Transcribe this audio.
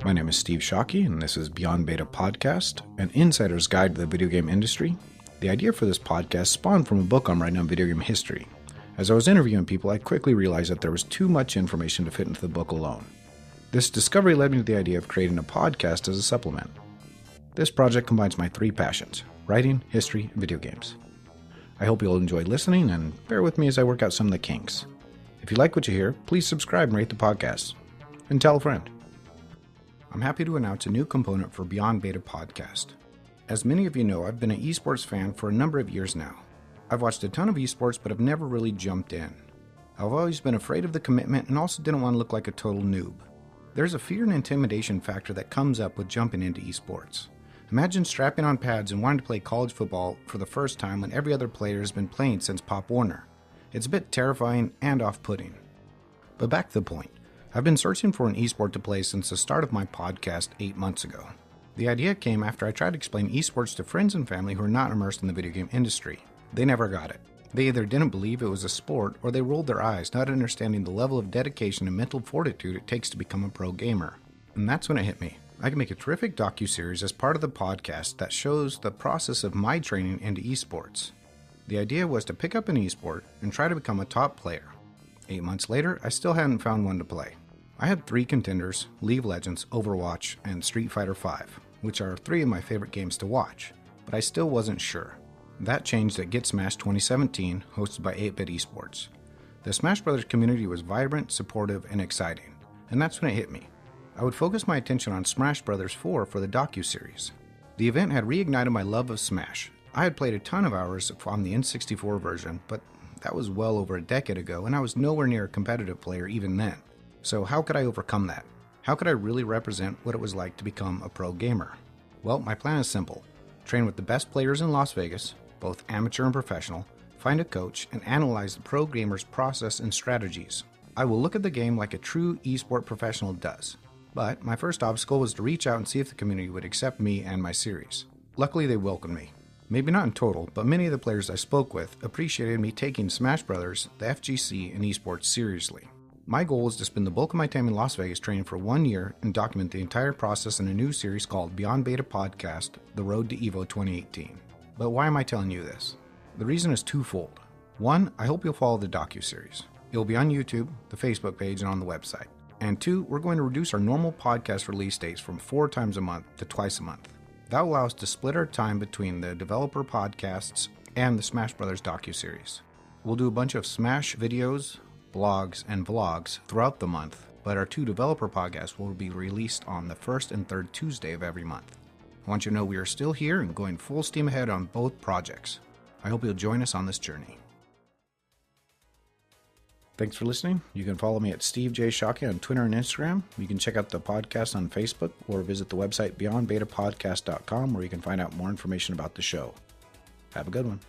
My name is Steve Shockey, and this is Beyond Beta Podcast, an insider's guide to the video game industry. The idea for this podcast spawned from a book I'm writing on video game history. As I was interviewing people, I quickly realized that there was too much information to fit into the book alone. This discovery led me to the idea of creating a podcast as a supplement. This project combines my three passions: writing, history, and video games. I hope you'll enjoy listening and bear with me as I work out some of the kinks. If you like what you hear, please subscribe and rate the podcast. And tell a friend. I'm happy to announce a new component for Beyond Beta Podcast. As many of you know, I've been an esports fan for a number of years now. I've watched a ton of esports, but have never really jumped in. I've always been afraid of the commitment and also didn't want to look like a total noob. There's a fear and intimidation factor that comes up with jumping into esports. Imagine strapping on pads and wanting to play college football for the first time when every other player has been playing since Pop Warner. It's a bit terrifying and off-putting. But back to the point. I've been searching for an esport to play since the start of my podcast 8 months ago. The idea came after I tried to explain esports to friends and family who are not immersed in the video game industry. They never got it. They either didn't believe it was a sport or they rolled their eyes, not understanding the level of dedication and mental fortitude it takes to become a pro gamer. And that's when it hit me. I can make a terrific docuseries as part of the podcast that shows the process of my training into esports. The idea was to pick up an esport and try to become a top player. 8 months later, I still hadn't found one to play. I had 3 contenders: League of Legends, Overwatch, and Street Fighter V, which are 3 of my favorite games to watch, but I still wasn't sure. That changed at Get Smash 2017, hosted by 8-Bit Esports. The Smash Brothers community was vibrant, supportive, and exciting, and that's when it hit me. I would focus my attention on Smash Brothers 4 for the docuseries. The event had reignited my love of Smash. I had played a ton of hours on the N64 version, but that was well over a decade ago, and I was nowhere near a competitive player even then. So how could I overcome that? How could I really represent what it was like to become a pro gamer? Well, my plan is simple. Train with the best players in Las Vegas, both amateur and professional, find a coach, and analyze the pro gamer's process and strategies. I will look at the game like a true esport professional does. But my first obstacle was to reach out and see if the community would accept me and my series. Luckily, they welcomed me. Maybe not in total, but many of the players I spoke with appreciated me taking Smash Brothers, the FGC, and esports seriously. My goal is to spend the bulk of my time in Las Vegas training for 1 year and document the entire process in a new series called Beyond Beta Podcast, The Road to EVO 2018. But why am I telling you this? The reason is twofold. 1, I hope you'll follow the docuseries. It will be on YouTube, the Facebook page, and on the website. And 2, we're going to reduce our normal podcast release dates from 4 times a month to twice a month. That will allow us to split our time between the developer podcasts and the Smash Brothers docuseries. We'll do a bunch of Smash videos, blogs, and vlogs throughout the month, but our 2 developer podcasts will be released on the 1st and 3rd Tuesday of every month. I want you to know we are still here and going full steam ahead on both projects. I hope you'll join us on this journey. Thanks for listening. You can follow me at Steve J. Shockey on Twitter and Instagram. You can check out the podcast on Facebook or visit the website beyondbetapodcast.com where you can find out more information about the show. Have a good one.